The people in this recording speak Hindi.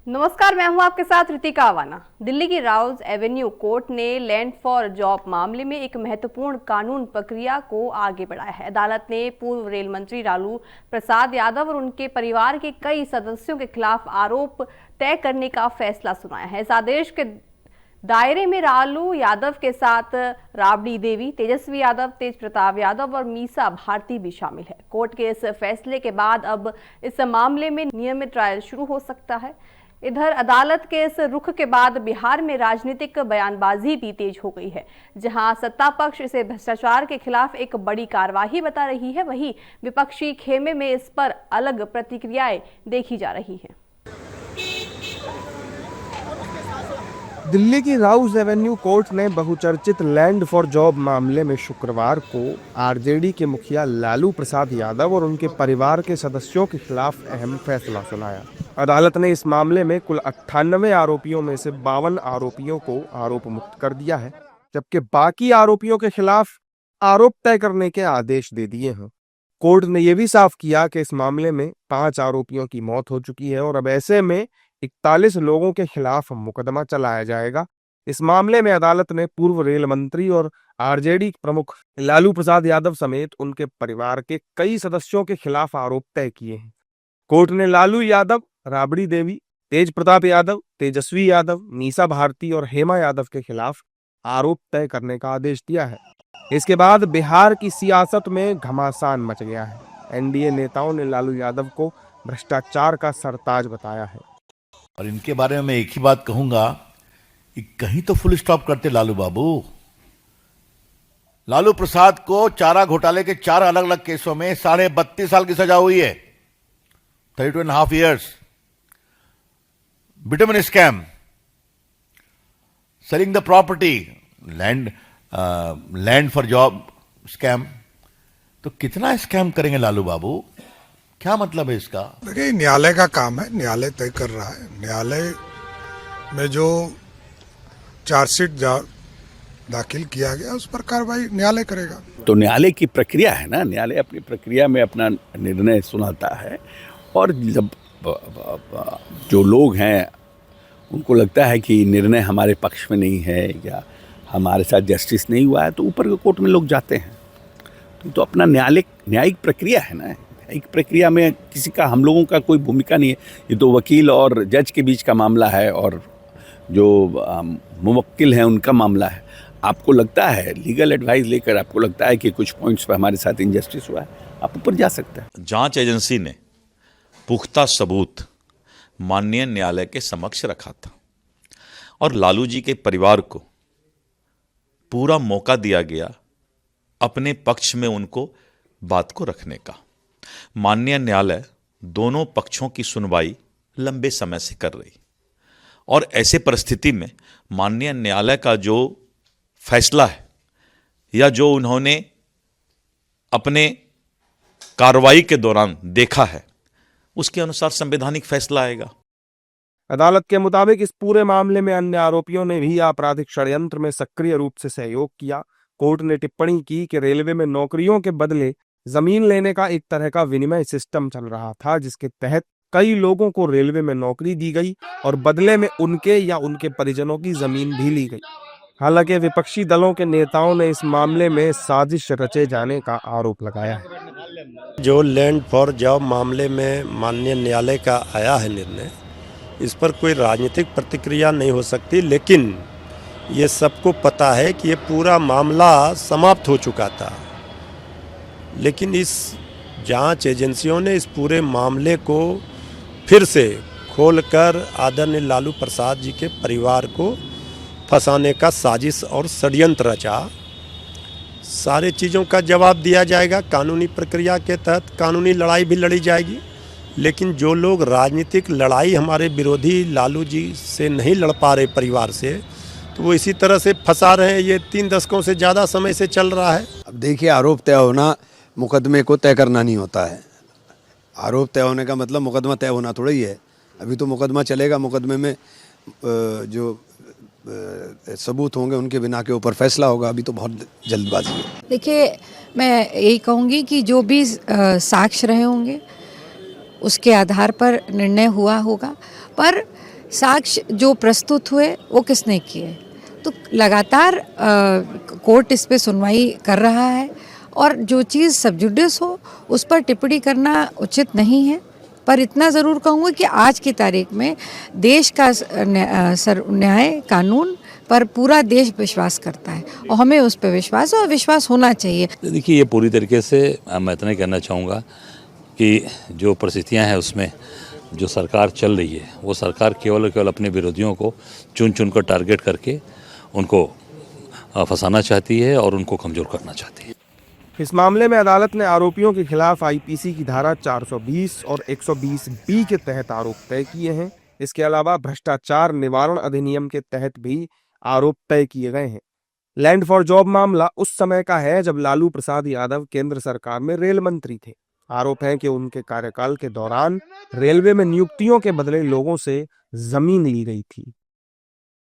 नमस्कार, मैं हूं आपके साथ रितिका अवाना। दिल्ली की राउज एवेन्यू कोर्ट ने लैंड फॉर जॉब मामले में एक महत्वपूर्ण कानून प्रक्रिया को आगे बढ़ाया है। अदालत ने पूर्व रेल मंत्री लालू प्रसाद यादव और उनके परिवार के कई सदस्यों के खिलाफ आरोप तय करने का फैसला सुनाया है। इस आदेश के दायरे में लालू यादव के साथ राबड़ी देवी, तेजस्वी यादव, तेज प्रताप यादव और मीसा भारती भी शामिल है। कोर्ट के इस फैसले के बाद अब इस मामले में नियमित ट्रायल शुरू हो सकता है। इधर अदालत के इस रुख के बाद बिहार में राजनीतिक बयानबाजी भी तेज हो गई है। जहां सत्ता पक्ष इसे भ्रष्टाचार के खिलाफ एक बड़ी कार्रवाई बता रही है, वहीं विपक्षी खेमे में इस पर अलग प्रतिक्रियाएं देखी जा रही हैं। दिल्ली की राउज एवेन्यू कोर्ट ने बहुचर्चित लैंड फॉर जॉब मामले में शुक्रवार को आरजेडी के मुखिया लालू प्रसाद यादव और उनके परिवार के सदस्यों के खिलाफ अहम फैसला सुनाया। अदालत ने इस मामले में कुल 98 आरोपियों में से 52 आरोपियों को आरोप मुक्त कर दिया है, जबकि बाकी आरोपियों के खिलाफ आरोप तय करने के आदेश दे दिए हैं। कोर्ट ने यह भी साफ किया कि इस मामले में 5 आरोपियों की मौत हो चुकी है और अब ऐसे में 41 लोगों के खिलाफ मुकदमा चलाया जाएगा। इस मामले में अदालत ने पूर्व रेल मंत्री और आरजेडी प्रमुख लालू प्रसाद यादव समेत उनके परिवार के कई सदस्यों के खिलाफ आरोप तय किए हैं। कोर्ट ने लालू यादव, राबड़ी देवी, तेज प्रताप यादव, तेजस्वी यादव, मीसा भारती और हेमा यादव के खिलाफ आरोप तय करने का आदेश दिया है। इसके बाद बिहार की सियासत में घमासान मच गया है। एनडीए नेताओं ने लालू यादव को भ्रष्टाचार का सरताज बताया है। और इनके बारे में मैं एक ही बात कहूंगा कि कहीं तो फुल स्टॉप करते लालू बाबू। लालू प्रसाद को चारा घोटाले के 4 अलग अलग केसों में 32.5 साल की सजा हुई है, 32.5 years। Bitumen scam, selling the property, land for job scam. तो कितना स्कैम करेंगे लालू बाबू? क्या मतलब है इसका? देखिए, न्यायालय का काम है, न्यायालय तय कर रहा है। न्यायालय में जो चार्जशीट दाखिल किया गया उस पर कार्रवाई न्यायालय करेगा। तो न्यायालय की प्रक्रिया है ना, न्यायालय अपनी प्रक्रिया में अपना निर्णय सुनाता है। और जब जो लोग हैं उनको लगता है कि निर्णय हमारे पक्ष में नहीं है या हमारे साथ जस्टिस नहीं हुआ है, तो ऊपर के कोर्ट में लोग जाते हैं। तो अपना न्यायिक प्रक्रिया है ना। एक प्रक्रिया में किसी का, हम लोगों का कोई भूमिका नहीं है। ये तो वकील और जज के बीच का मामला है और जो मुवक्किल हैं उनका मामला है। आपको लगता है, लीगल एडवाइस लेकर आपको लगता है कि कुछ पॉइंट्स पर हमारे साथ इनजस्टिस हुआ है, आप ऊपर जा सकते हैं। जांच एजेंसी ने पुख्ता सबूत माननीय न्यायालय के समक्ष रखा था और लालू जी के परिवार को पूरा मौका दिया गया अपने पक्ष में उनको बात को रखने का। माननीय न्यायालय दोनों पक्षों की सुनवाई लंबे समय से कर रही और ऐसे परिस्थिति में माननीय न्यायालय का जो फैसला है या जो उन्होंने अपने कार्रवाई के दौरान देखा है, उसके अनुसार संवैधानिक फैसला आएगा। अदालत के मुताबिक इस पूरे मामले में अन्य आरोपियों ने भी आपराधिक षड्यंत्र में सक्रिय रूप से सहयोग किया। कोर्ट ने टिप्पणी की कि रेलवे में नौकरियों के बदले जमीन लेने का एक तरह का विनिमय सिस्टम चल रहा था, जिसके तहत कई लोगों को रेलवे में नौकरी दी गई और बदले में उनके या उनके परिजनों की जमीन भी ली गई। हालांकि विपक्षी दलों के नेताओं ने इस मामले में साजिश रचे जाने का आरोप लगाया है। जो लैंड फॉर जॉब मामले में माननीय न्यायालय का आया है निर्णय, इस पर कोई राजनीतिक प्रतिक्रिया नहीं हो सकती, लेकिन ये सबको पता है कि ये पूरा मामला समाप्त हो चुका था। लेकिन इस जांच एजेंसियों ने इस पूरे मामले को फिर से खोलकर आदरणीय लालू प्रसाद जी के परिवार को फंसाने का साजिश और षड्यंत्र रचा। सारी चीज़ों का जवाब दिया जाएगा, कानूनी प्रक्रिया के तहत कानूनी लड़ाई भी लड़ी जाएगी। लेकिन जो लोग राजनीतिक लड़ाई हमारे विरोधी लालू जी से नहीं लड़ पा रहे परिवार से, तो वो इसी तरह से फंसा रहे हैं। ये 3 दशकों से ज़्यादा समय से चल रहा है। अब देखिए, आरोप तय होना मुकदमे को तय करना नहीं होता है। आरोप तय होने का मतलब मुकदमा तय होना थोड़ा ही है। अभी तो मुकदमा चलेगा, मुकदमे में जो सबूत होंगे उनके बिना के ऊपर फैसला होगा। अभी तो बहुत जल्दबाजी है। देखिए, मैं यही कहूँगी कि जो भी साक्ष्य रहे होंगे उसके आधार पर निर्णय हुआ होगा, पर साक्ष्य जो प्रस्तुत हुए वो किसने किए। तो लगातार कोर्ट इस पे सुनवाई कर रहा है और जो चीज़ सब जुडिस हो उस पर टिप्पणी करना उचित नहीं है। पर इतना ज़रूर कहूँगी कि आज की तारीख में देश का न्याय कानून पर पूरा देश विश्वास करता है और हमें उस पर विश्वास और विश्वास होना चाहिए। देखिए, ये पूरी तरीके से मैं इतना ही कहना चाहूँगा कि जो परिस्थितियाँ हैं उसमें जो सरकार चल रही है वो सरकार केवल और केवल अपने विरोधियों को चुन चुन कर टारगेट करके उनको फंसाना चाहती है और उनको कमज़ोर करना चाहती है। इस मामले में अदालत ने आरोपियों के खिलाफ आईपीसी की धारा 420 और 120 के तहत आरोप तय किए हैं। इसके अलावा भ्रष्टाचार निवारण अधिनियम के तहत भी आरोप तय किए गए हैं। लैंड फॉर जॉब मामला उस समय का है जब लालू प्रसाद यादव केंद्र सरकार में रेल मंत्री थे। आरोप है कि उनके कार्यकाल के दौरान रेलवे में नियुक्तियों के बदले लोगों से जमीन ली गई थी।